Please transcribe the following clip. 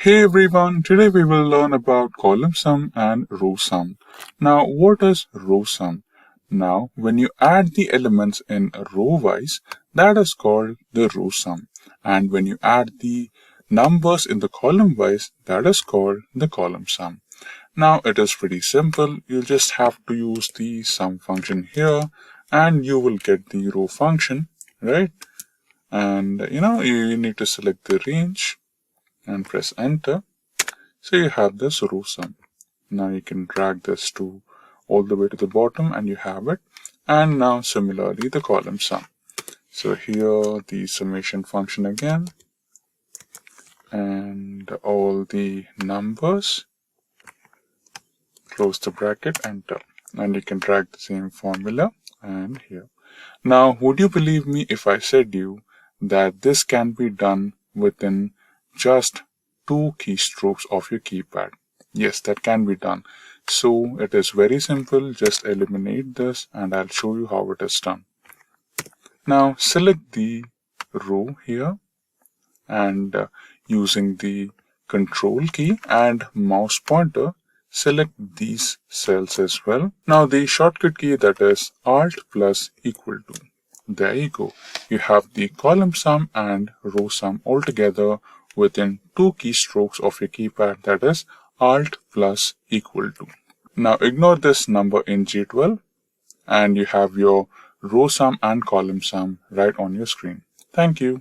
Hey everyone, today we will learn about column sum and row sum. Now what is row sum? Now when you add the elements in row wise, that is called the row sum. And when you add the numbers in the column wise, that is called the column sum. Now it is pretty simple. You just have to use the sum function here and you will get the row function, right? And you need to select the range and press enter. So you have this row sum. Now you can drag this to all the way to the bottom and you have it. And now similarly the column sum. So here the summation function again and all the numbers, close the bracket, enter. And you can drag the same formula and here. Now would you believe me if I said you that this can be done within just 2 keystrokes of your keypad? Yes, that can be done. So it is very simple. Just eliminate this and I'll show you how it is done. Now select the row here and using the control key and mouse pointer, select these cells as well. Now the shortcut key, that is Alt plus equal to. There you go. You have the column sum and row sum all together within 2 keystrokes of your keypad, that is Alt plus equal to. Now ignore this number in G12 and you have your row sum and column sum right on your screen. Thank you.